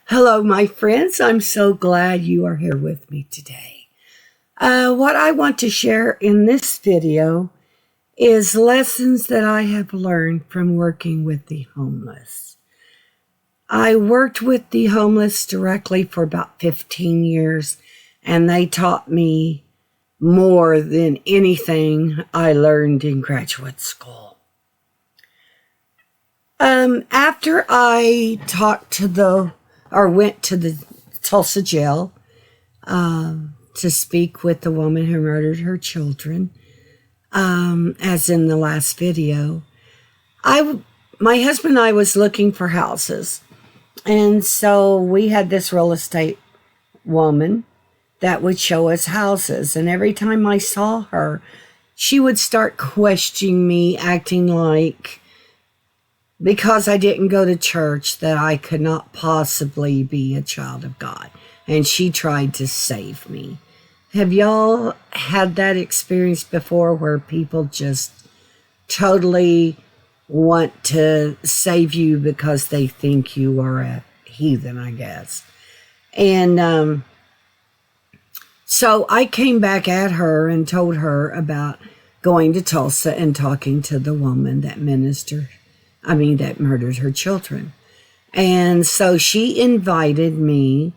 Hello, my friends. I'm so glad you are here with me today. What I want to share in this video is lessons that I have learned from working with the homeless. I worked with the homeless directly for about 15 years, and they taught me more than anything I learned in graduate school. After I went to the Tulsa jail to speak with the woman who murdered her children, as in the last video, my husband and I was looking for houses. And so we had this real estate woman that would show us houses. And every time I saw her, she would start questioning me, acting like, because I didn't go to church, that I could not possibly be a child of God. And she tried to save me. Have y'all had that experience before where people just totally want to save you because they think you are a heathen, I guess? And so I came back at her and told her about going to Tulsa and talking to the woman that murdered her children. And so she invited me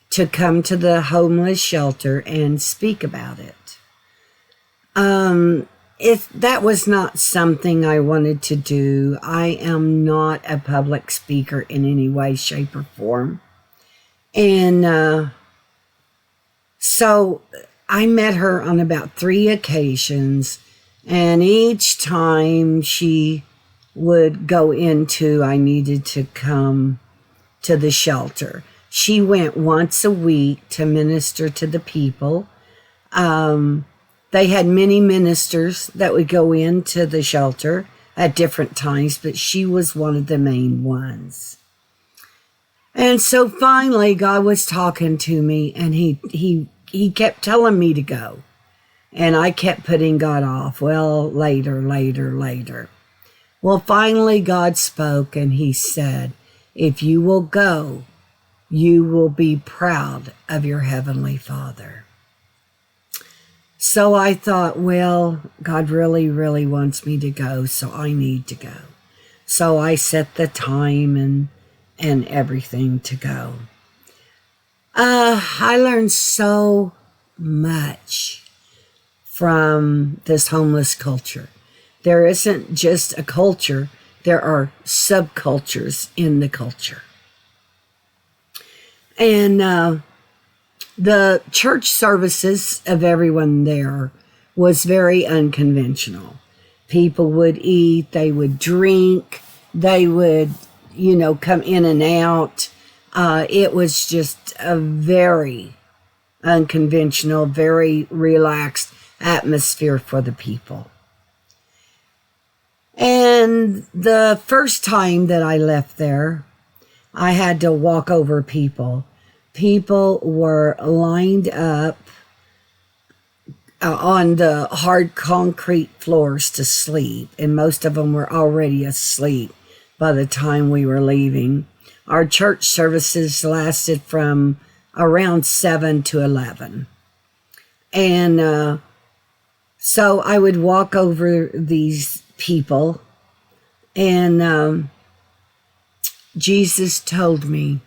to come to the homeless shelter and speak about it. That was not something I wanted to do. I am not a public speaker in any way, shape, or form. And so I met her on about 3 occasions, and each time she would go into, I needed to come to the shelter. She went once a week to minister to the people. They had many ministers that would go into the shelter at different times, but she was one of the main ones. And so finally, God was talking to me, and he kept telling me to go. And I kept putting God off. Well, later. Well, finally, God spoke, and he said, if you will go, you will be proud of your heavenly Father. So I thought, well, God really, really wants me to go, so I need to go. So I set the time and everything to go. I learned so much from this homeless culture. There isn't just a culture, there are subcultures in the culture. And the church services of everyone there was very unconventional. People would eat, they would drink, they would, come in and out. It was just a very unconventional, very relaxed atmosphere for the people. And the first time that I left there, I had to walk over people. People were lined up on the hard concrete floors to sleep, and most of them were already asleep by the time we were leaving. Our church services lasted from around 7 to 11. And so I would walk over these people, and Jesus told me,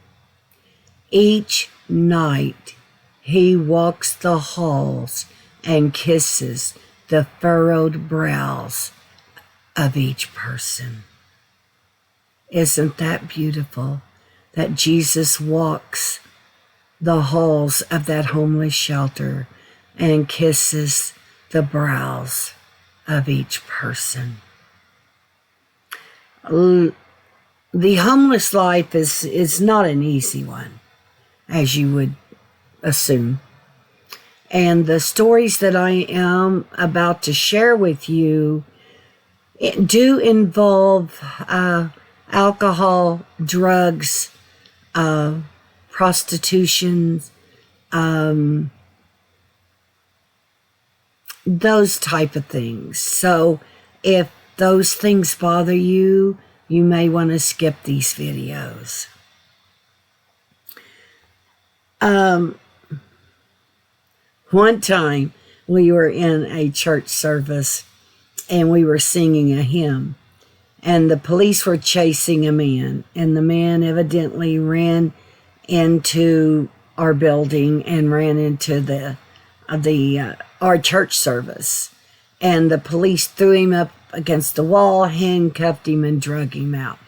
each night he walks the halls and kisses the furrowed brows of each person. Isn't that beautiful? That Jesus walks the halls of that homeless shelter and kisses the brows of each person. The homeless life is not an easy one, as you would assume. And the stories that I am about to share with you do involve alcohol, drugs, prostitution, those type of things. So if those things bother you, you may want to skip these videos. One time we were in a church service and we were singing a hymn, and the police were chasing a man, and the man evidently ran into our building and ran into our church service, and the police threw him up against the wall, handcuffed him, and drug him out.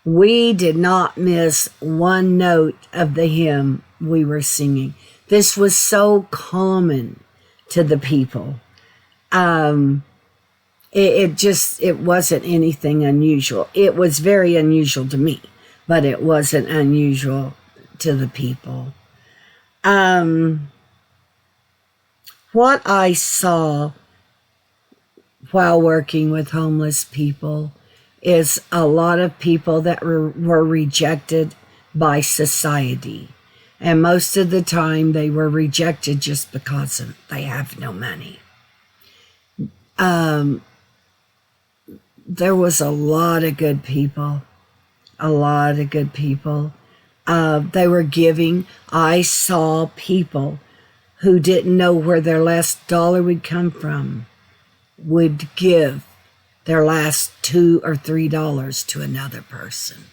We did not miss one note of the hymn we were singing. This was so common to the people. It wasn't anything unusual. It was very unusual to me, but it wasn't unusual to the people. What I saw while working with homeless people is a lot of people that were rejected by society. And most of the time they were rejected just because they have no money. There was a lot of good people. They were giving. I saw people who didn't know where their last dollar would come from would give their last $2 or $3 to another person.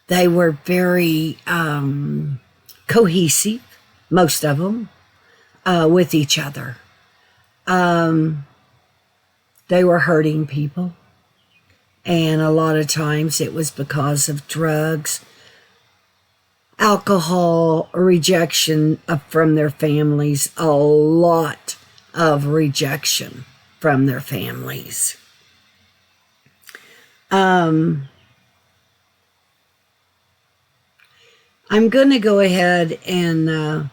They were very cohesive, most of them, with each other. They were hurting people, and a lot of times it was because of drugs, alcohol, rejection from their families, a lot of rejection from their families. I'm going to go ahead and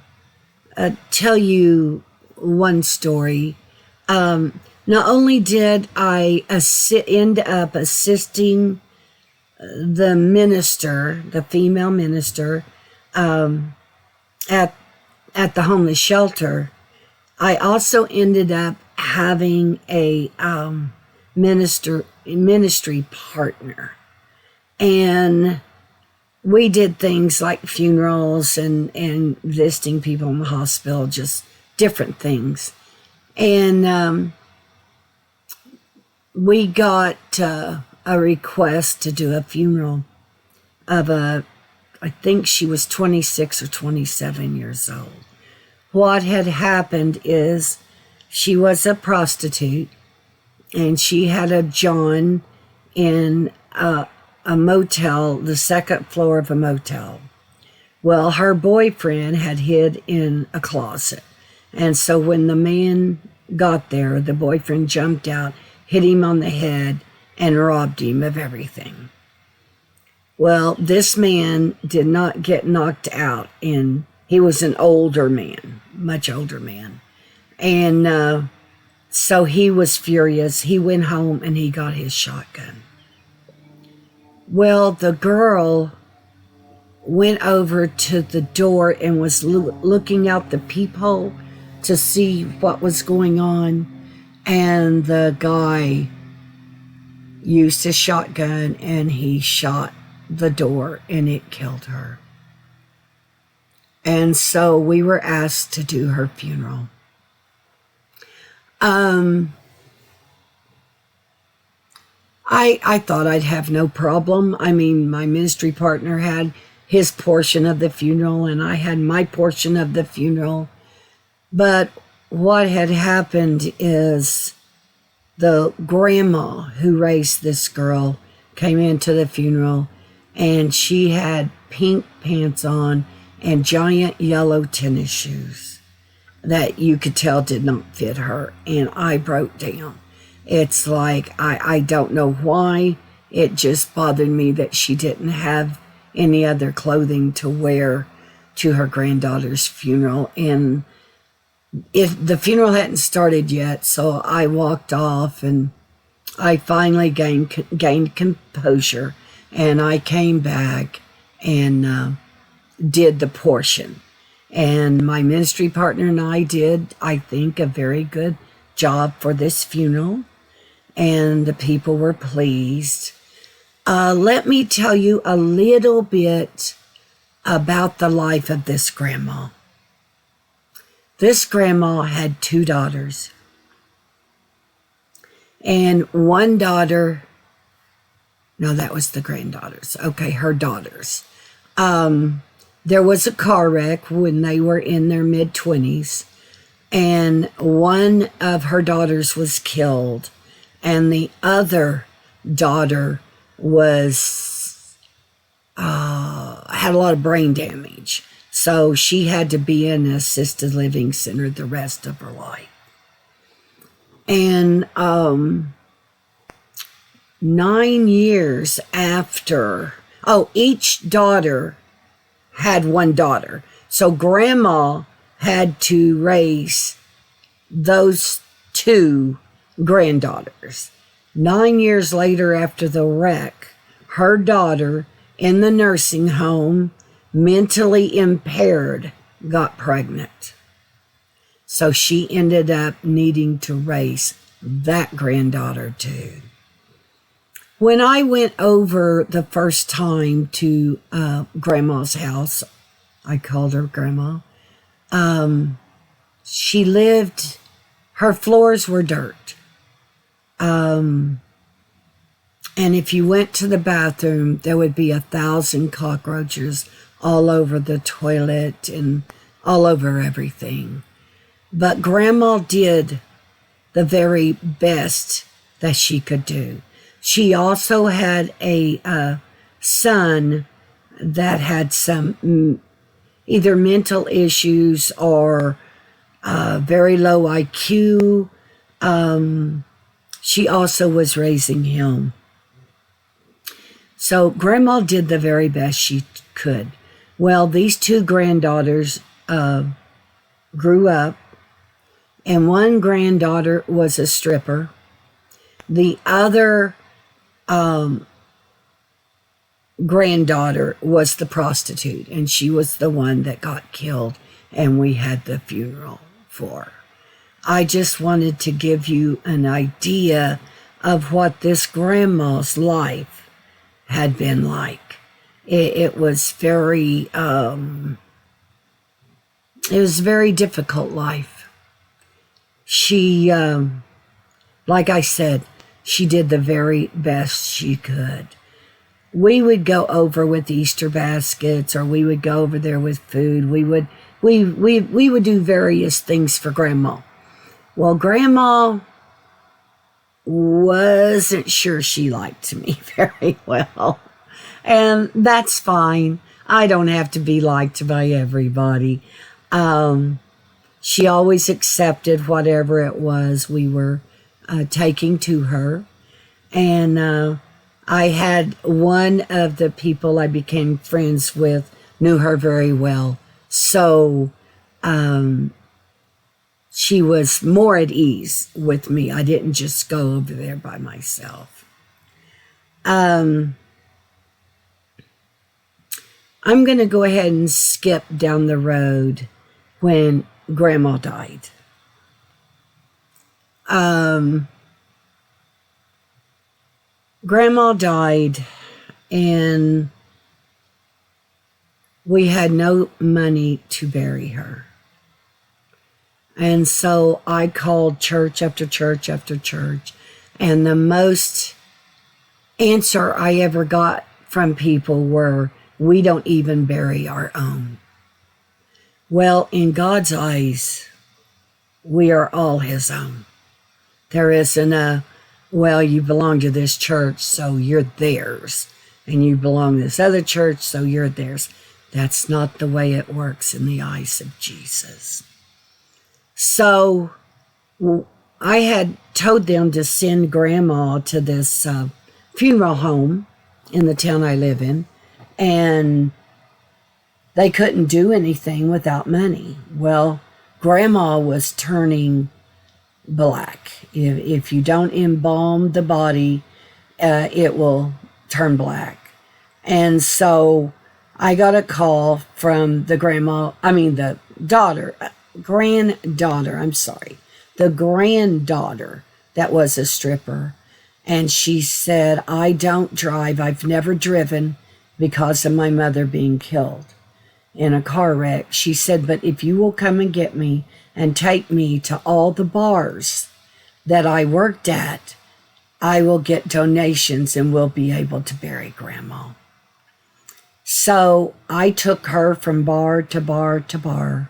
tell you one story. Not only did I end up assisting the minister, the female minister, at the homeless shelter, I also ended up having a ministry partner. And we did things like funerals and visiting people in the hospital, just different things. And we got a request to do a funeral of I think she was 26 or 27 years old. What had happened is she was a prostitute, and she had a John in a motel, the second floor of a motel. Well, her boyfriend had hid in a closet. And so when the man got there, the boyfriend jumped out, hit him on the head, and robbed him of everything. Well, this man did not get knocked out, and he was an older man, much older man. And so he was furious. He went home and he got his shotgun. Well, the girl went over to the door and was looking out the peephole to see what was going on. And the guy used his shotgun and he shot the door, and it killed her. And so we were asked to do her funeral. I thought I'd have no problem. I mean, my ministry partner had his portion of the funeral, and I had my portion of the funeral. But what had happened is the grandma who raised this girl came into the funeral, and she had pink pants on and giant yellow tennis shoes that you could tell did not fit her. And I broke down. It's like, I don't know why. It just bothered me that she didn't have any other clothing to wear to her granddaughter's funeral. And the funeral hadn't started yet, so I walked off, and I finally gained composure, and I came back and did the portion. And my ministry partner and I did, I think, a very good job for this funeral, and the people were pleased. Let me tell you a little bit about the life of this grandma. This grandma had 2 daughters. And one daughter, no, that was the granddaughters. Okay, her daughters. There was a car wreck when they were in their mid-20s, and one of her daughters was killed, and the other daughter was had a lot of brain damage. So she had to be in an assisted living center the rest of her life. And 9 years after, each daughter had one daughter. So grandma had to raise those 2 granddaughters. 9 years later after the wreck, her daughter in the nursing home, mentally impaired, got pregnant. So she ended up needing to raise that granddaughter too. When I went over the first time to Grandma's house, I called her Grandma, she lived, her floors were dirt. And if you went to the bathroom, there would be 1,000 cockroaches all over the toilet and all over everything. But Grandma did the very best that she could do. She also had a son that had some either mental issues or very low IQ. She also was raising him. So Grandma did the very best she could. Well, these 2 granddaughters grew up, and one granddaughter was a stripper. The other granddaughter was the prostitute, and she was the one that got killed, and we had the funeral for. I just wanted to give you an idea of what this grandma's life had been like. It was very, it was a very difficult life. She, like I said, she did the very best she could. We would go over with Easter baskets, or we would go over there with food. We would do various things for Grandma. Well, Grandma wasn't sure she liked me very well. And that's fine. I don't have to be liked by everybody. She always accepted whatever it was we were taking to her. And I had one of the people I became friends with knew her very well. So she was more at ease with me. I didn't just go over there by myself. I'm going to go ahead and skip down the road when Grandma died. Grandma died, and we had no money to bury her. And so I called church after church after church, and the most answer I ever got from people were, "We don't even bury our own." Well, in God's eyes, we are all His own. There isn't a, well, you belong to this church, so you're theirs, and you belong to this other church, so you're theirs. That's not the way it works in the eyes of Jesus. So I had told them to send Grandma to this funeral home in the town I live in, and they couldn't do anything without money. Well, Grandma was turning black. If you don't embalm the body, it will turn black. And so I got a call from the granddaughter, the granddaughter that was a stripper. And she said, "I don't drive. I've never driven because of my mother being killed. in a car wreck. She said, but if you will come and get me and take me to all the bars that I worked at, I will get donations and we'll be able to bury Grandma. So I took her from bar to bar to bar,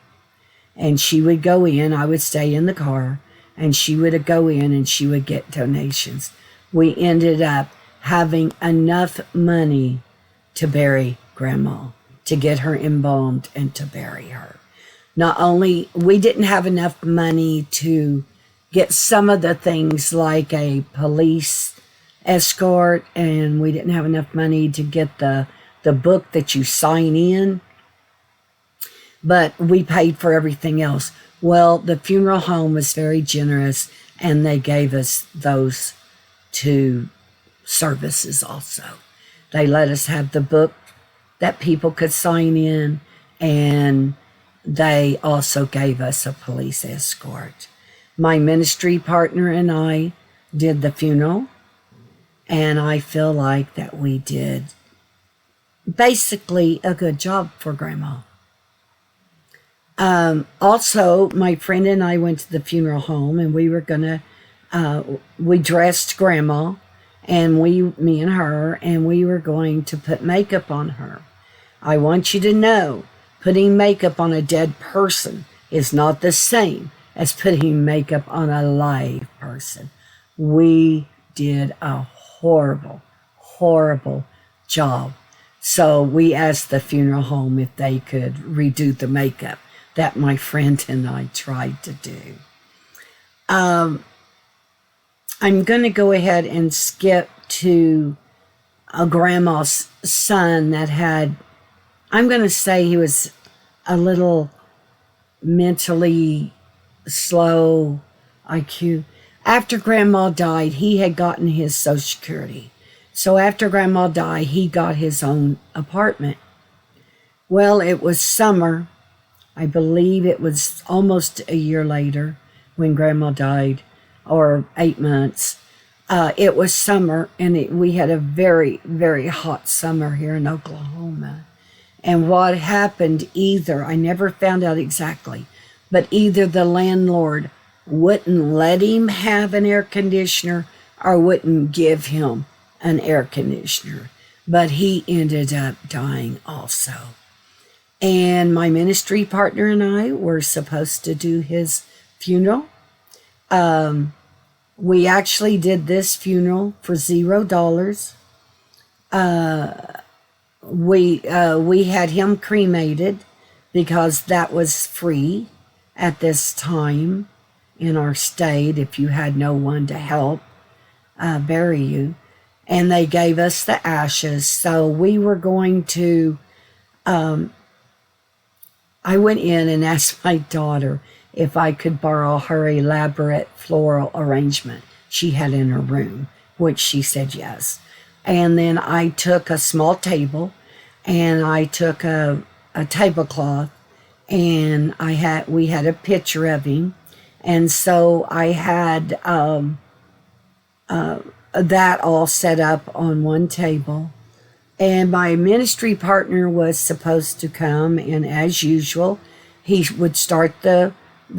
and she would go in. I would stay in the car, and she would go in and she would get donations. We ended up having enough money to bury Grandma, to get her embalmed and to bury her. Not only, we didn't have enough money to get some of the things like a police escort, and we didn't have enough money to get the book that you sign in, but we paid for everything else. Well, the funeral home was very generous, and they gave us those 2 services also. They let us have the book that people could sign in, and they also gave us a police escort. My ministry partner and I did the funeral, and I feel like that we did basically a good job for Grandma. Also, my friend and I went to the funeral home, and we were we dressed Grandma, and me and her, and we were going to put makeup on her. I want you to know, putting makeup on a dead person is not the same as putting makeup on a live person. We did a horrible, horrible job. So we asked the funeral home if they could redo the makeup that my friend and I tried to do. I'm going to go ahead and skip to a Grandma's son that had, I'm going to say he was a little mentally slow IQ. After Grandma died, he had gotten his Social Security. So after Grandma died, he got his own apartment. Well, it was summer. I believe it was almost a year later when Grandma died, or 8 months. It was summer, and we had a very, very hot summer here in Oklahoma. And what happened, I never found out exactly, but either the landlord wouldn't let him have an air conditioner or wouldn't give him an air conditioner. But he ended up dying also. And my ministry partner and I were supposed to do his funeral. We actually did this funeral for $0. We had him cremated because that was free at this time in our state if you had no one to help bury you. And they gave us the ashes. So we were going to, I went in and asked my daughter if I could borrow her elaborate floral arrangement she had in her room, which she said yes. And then I took a small table, and I took a tablecloth, and we had a picture of him. And so I had that all set up on one table. And my ministry partner was supposed to come, and as usual, he would start the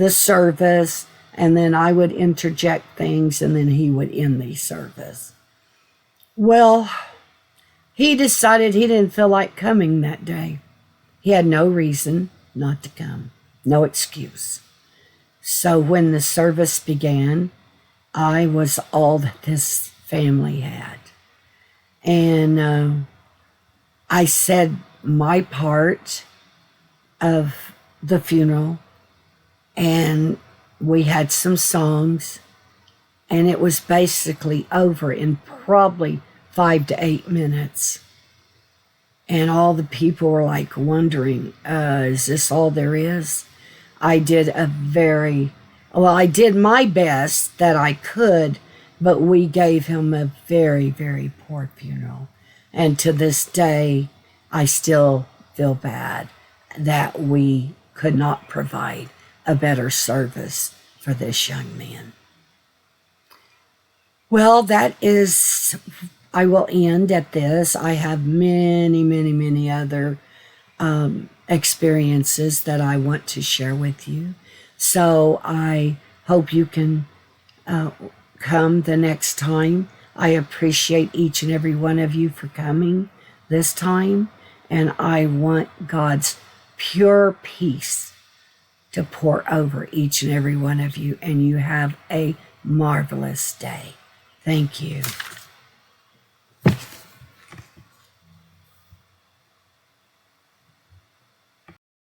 service, and then I would interject things, and then he would end the service. Well, he decided he didn't feel like coming that day. He had no reason not to come, no excuse. So when the service began, I was all that this family had. And I said my part of the funeral, and we had some songs, and it was basically over in probably 5 to 8 minutes. And all the people were like wondering, is this all there is? I did I did my best that I could, but we gave him a very, very poor funeral. And to this day, I still feel bad that we could not provide a better service for this young man. Well, I will end at this. I have many, many, many other experiences that I want to share with you. So I hope you can come the next time. I appreciate each and every one of you for coming this time, and I want God's pure peace to pour over each and every one of you, and you have a marvelous day. Thank you.